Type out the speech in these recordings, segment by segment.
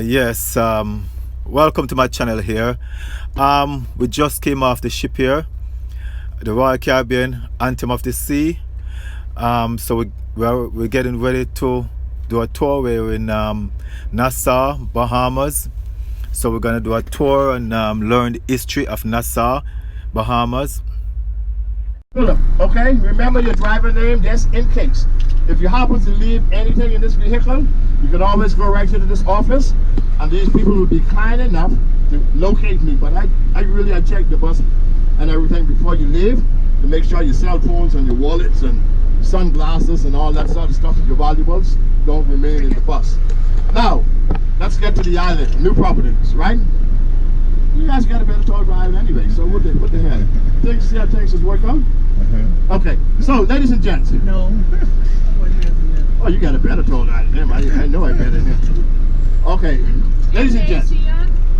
Yes, welcome to my channel here. We just came off the ship here, the Royal Caribbean, Anthem of the Sea. So we're getting ready to do a tour. We're in Nassau, Bahamas. So we're gonna do a tour and learn the history of Nassau, Bahamas. Philip, okay? Remember your driver name, just in case. If you happen to leave anything in this vehicle, you can always go right to this office, and these people will be kind enough to locate me. But I check the bus and everything before you leave to make sure your cell phones and your wallets and sunglasses and all that sort of stuff and your valuables don't remain in the bus. Now, let's get to the island, New Providence, right? You guys got a better tour drive anyway, so what the hell? See how things is working out? Okay, so ladies and gents. No. Oh, you got a better tour drive than him. I know I better than him. Okay, ladies and gents.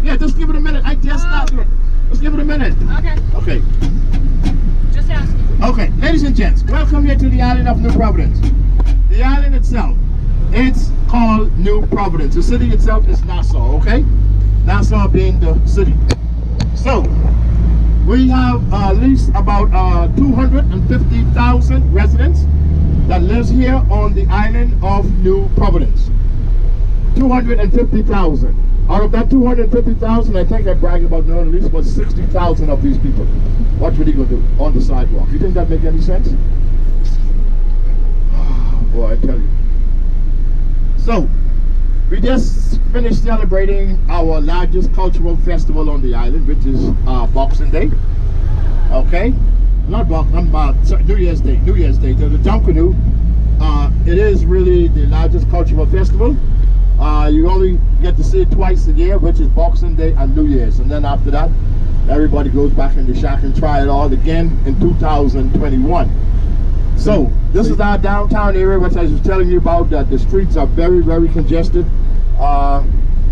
Yeah, just give it a minute. I just stopped it. Just give it a minute. Okay. Okay. Just asking. Okay, ladies and gents, welcome here to the island of New Providence. The island itself, it's called New Providence. The city itself is Nassau, okay? Nassau being the city. So, we have at least about 250,000 residents that lives here on the island of New Providence. 250,000. Out of that 250,000, I think I brag about knowing at least about 60,000 of these people. What would he gonna do on the sidewalk? You think that make any sense? Oh, boy, I tell you. So, we just finished celebrating our largest cultural festival on the island, which is Boxing Day. Okay, not New Year's Day. New Year's Day. The Jump Canoe. It is really the largest cultural festival. You only get to see it twice a year, which is Boxing Day and New Year's, and then after that, everybody goes back in the shack and try it all again in 2021. So this is our downtown area, which I was telling you about, that the streets are very, very congested.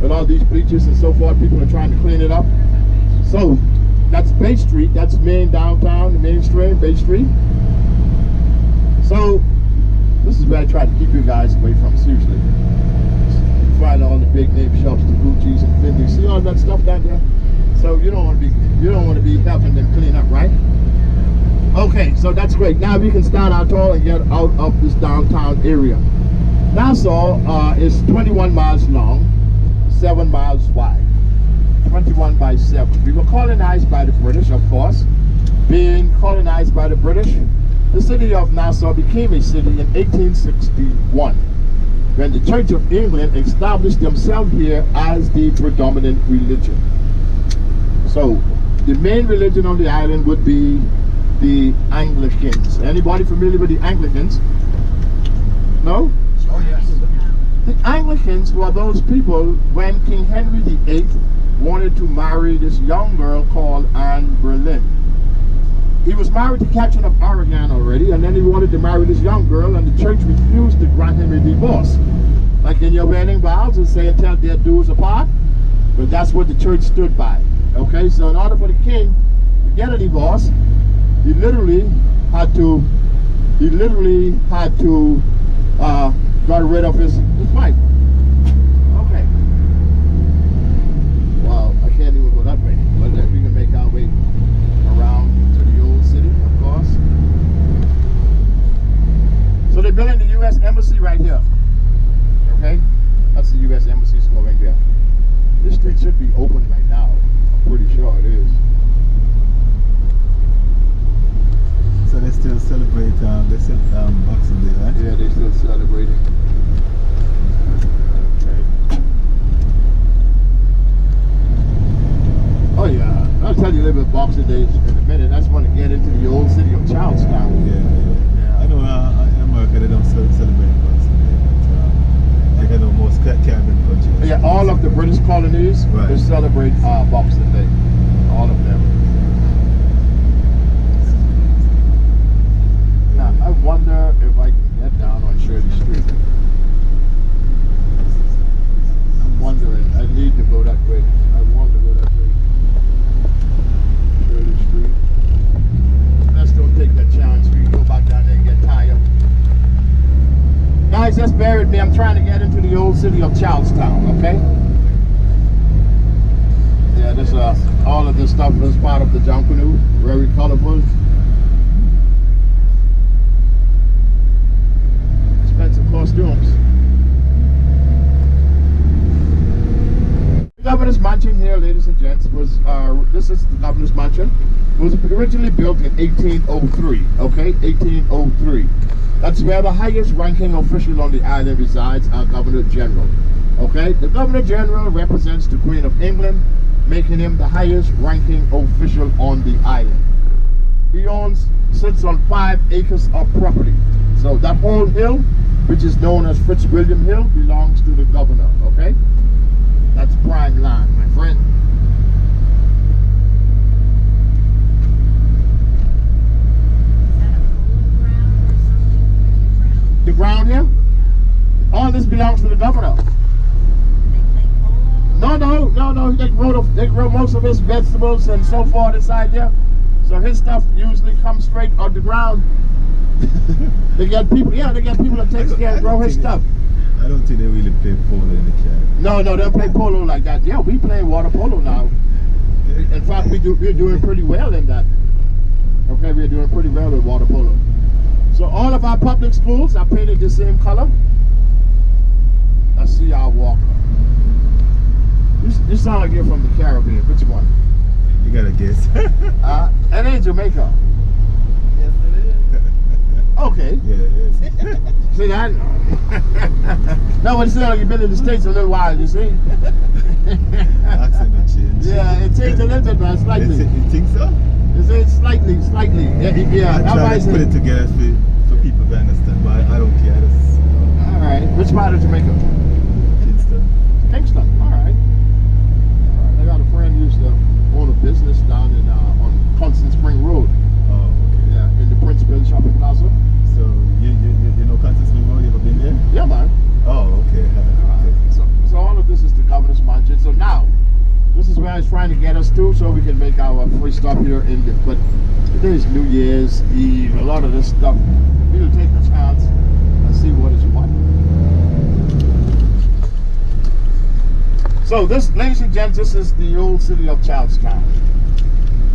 With all these bleachers and so forth, people are trying to clean it up. So that's Bay Street, that's main downtown, the mainstream, Bay Street. So this is where I try to keep you guys away from, seriously. Find all the big name shops, the Gucci's and Fendi's. See all that stuff down there? So you don't want to be helping them clean up, right? Okay, so that's great. Now we can start our tour and get out of this downtown area. Nassau is 21 miles long, 7 miles wide. 21 by 7. We were colonized by the British, of course. Being colonized by the British, the city of Nassau became a city in 1861, when the Church of England established themselves here as the predominant religion. So, the main religion on the island would be the Anglicans. Anybody familiar with the Anglicans? No? Oh, yes. The Anglicans were those people when King Henry VIII wanted to marry this young girl called Anne Boleyn. He was married to Catherine of Aragon already, and then he wanted to marry this young girl, and the church refused to grant him a divorce. Like in your wedding vows, and say until death do us apart. But that's what the church stood by. Okay, so in order for the king to get a divorce, he literally had to got rid of his wife. Okay. Well, I can't even go that way, but we can make our way around to the old city, of course. So they're building the U.S. Embassy right here. Okay? That's the U.S. Embassy's going there. This street should be open right now. I'm pretty sure it is. So they still celebrate Boxing Day, right? Yeah, they're still celebrating. Okay. Oh yeah, I'll tell you a little bit about Boxing Day in a minute. I just want to get into the old city of Charlestown. Yeah. I know in America they don't celebrate Boxing Day, but like I know most Caribbean countries. Yeah, all of the British colonies, they celebrate Boxing Day. All of them. Now, I wonder if I can get down on Shirley Street. I'm wondering, I need to go down. Charlestown, okay? Yeah, this all of this stuff is part of the junk canoe, very colorful. Expensive costumes. The governor's mansion here, ladies and gents, was this is the governor's mansion. It was originally built in 1803, okay? 1803. That's where the highest ranking official on the island resides, our Governor General. Okay? The Governor General represents the Queen of England, making him the highest ranking official on the island. He sits on 5 acres of property. So that whole hill, which is known as Fitzwilliam Hill, belongs to the governor, okay? That's prime land, my friend. The ground here? All this belongs to the governor. No. They grow most of his vegetables and so forth inside there. So his stuff usually comes straight on the ground. They get people that takes care and grow his stuff. I don't think they really play polo in the Caribbean. No, they don't play polo like that. Yeah, we play water polo now. In fact, we're doing pretty well in that. Okay, we're doing pretty well with water polo. So all of our public schools are painted the same color. Let's see our walker. You sound like you're from the Caribbean. Which one? You gotta guess. That ain't Jamaica. Yes, it is. Okay. Yeah, it is. See that? No, but it sounds like you've been in the States a little while, you see? Accent will change. Yeah, it changed a little bit, but slightly. You think so? It's slightly. Yeah, I try to put it together for people to understand, but I don't care. Alright. Which part of Jamaica? Kingston. Kingston. Alright. I got a friend who used to own a business down in on Constant Spring Road. Oh, okay. Yeah, in the Princeville Shopping Plaza. So you know Constant Spring Road? You ever been there? Yeah, man. Oh, okay. So all of this is the governor's mansion. So now, this is where I was trying to get us to, so we can make our free stop here in the. But today is New Year's Eve. A lot of this stuff, we'll take a chance and see what is what. So this, ladies and gents, this is the old city of Charlestown.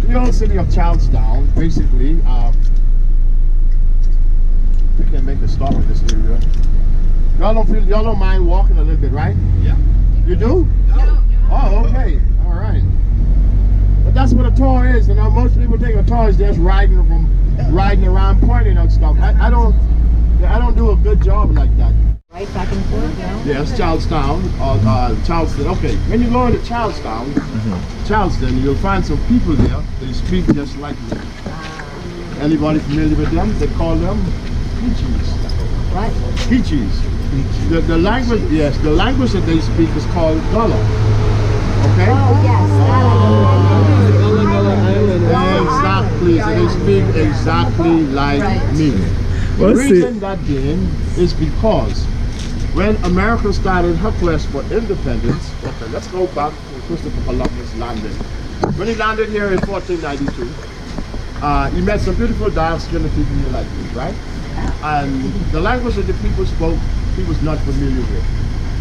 The old city of Charlestown, basically, we can make a stop in this area. Y'all don't mind walking a little bit, right? Yeah. You do? No. Oh, okay. All right. But that's what a tour is. You know, most people think a tour is just riding around, pointing out stuff. I don't do a good job like that. Right back and forth now. Yes, Charlestown, Charleston. Okay, when you go into Charlestown, Charleston, you'll find some people there. They speak just like me. Anybody familiar with them? They call them Peaches. What? Peaches. The language, yes, the language that they speak is called Gullah. Okay? Oh, yes. Exactly. So they speak exactly like me. The reason that being is because when America started her quest for independence, okay, let's go back to Christopher Columbus landing. When he landed here in 1492, he met some beautiful dark-skinned people here like me, right? And the language that the people spoke, he was not familiar with.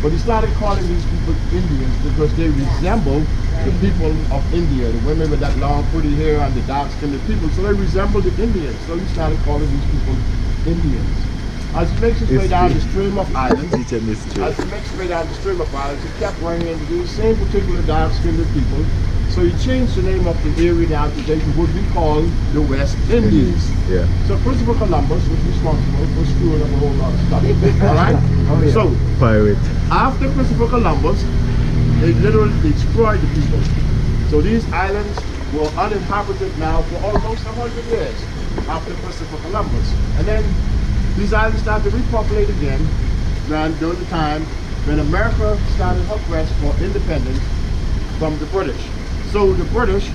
But he started calling these people Indians because they resemble the people of India, the women with that long pretty hair and the dark-skinned people. So they resemble the Indians. So he started calling these people Indians. As he makes his way down the stream of islands, he kept running into these same particular dark-skinned people. So he changed the name of the area now today to what we call the West Indies. Yeah. So Christopher Columbus was responsible for screwing up a whole lot of stuff. Alright? So Pirate. after Christopher Columbus, they literally destroyed the people. So these islands were uninhabited now for almost 100 years after Christopher Columbus. And then these islands started to repopulate again during the time when America started her quest for independence from the British. So the British,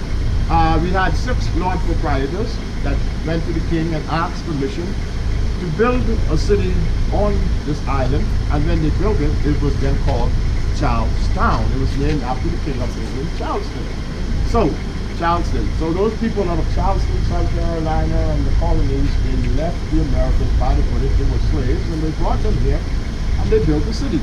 we had 6 lord proprietors that went to the king and asked permission to build a city on this island. And when they built it, it was then called Charlestown. It was named after the king of England, Charleston. So, Charleston. So those people out of Charleston, South Carolina, and the colonies, they left the Americans by the British. They were slaves, and they brought them here, and they built the city.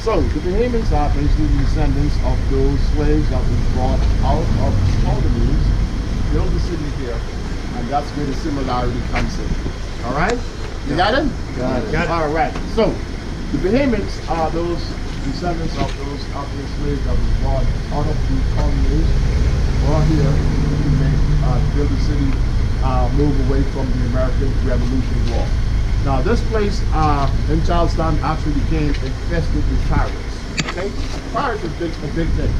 So the Bahamians are basically descendants of those slaves that were brought out of the colonies, built the city here, and that's where the similarity comes in. All right? You got it? Got it. All right. So the Bahamians are those descendants of those African slaves that were brought out of the colonies, brought here to build the city, move away from the American Revolution War. Now this place in Charleston actually became infested with pirates. Okay? Pirates is a big thing.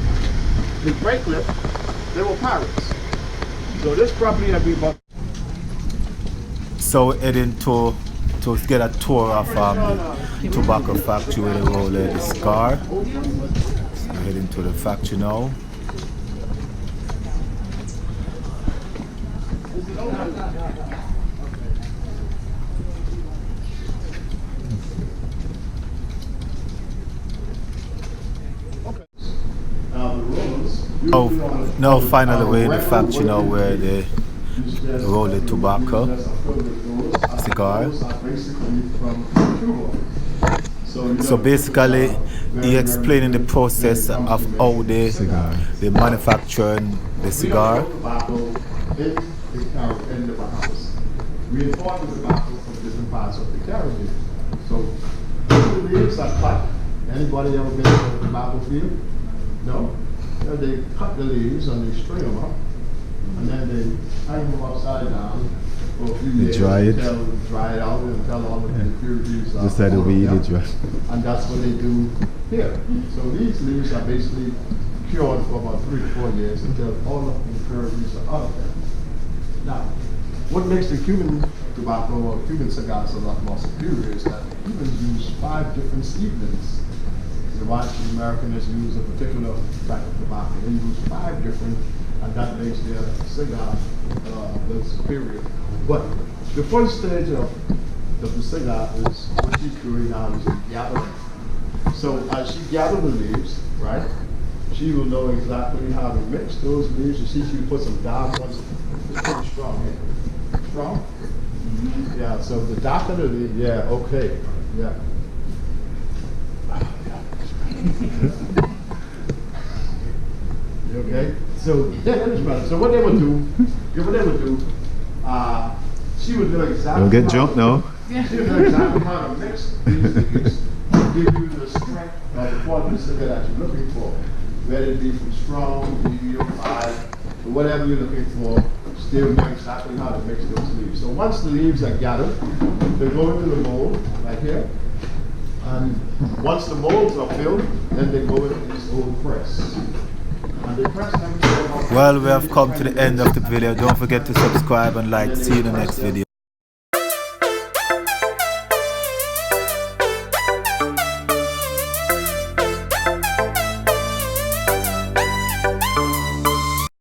The Great Cliff, they were pirates. So this property had been bought. So heading to get a tour of the tobacco factory where they roll the cigar. So heading to the factory now. Now finally we're in the factory now where they roll the tobacco, cigars. So basically he explaining the process of how they manufacture the cigar. In the Bahamas. We import the tobacco from different parts of the Caribbean. So the leaves are cut. Anybody ever been to a tobacco field? No? They cut the leaves and they string them up, and then they hang them upside down for a few days. Dry it. Dry it out until all of the impurities are Just like the weed, it dry. And that's what they do here. So these leaves are basically cured for about 3 to 4 years until all of the impurities are out of them. Now, what makes the Cuban tobacco or Cuban cigars a lot more superior is that the Cubans use 5 different seedlings. The white Americans use a particular type of tobacco. They use 5 different, and that makes their cigar superior. But the first stage of the cigar is what she's doing now is gathering. So as she gathers the leaves, right, she will know exactly how to mix those leaves. You see, she put some dark ones. It's pretty strong here. Strong? Mm-hmm. Yeah, so the darker the leaf, yeah, okay. Yeah. You okay? So, yeah, that is better. So what they would do, she would know exactly. Don't get drunk now. She would know exactly how to mix these leaves to give you the strength of the quality of cigar that you're looking for. Whether it be from strong, medium, high, or whatever you're looking for, still know exactly how to mix those leaves. So once the leaves are gathered, they go into the mold right here. And once the molds are filled, then they go into this old press. And they press them. Well, we have come to the end of the video. Don't forget to subscribe and like. See you in the next video.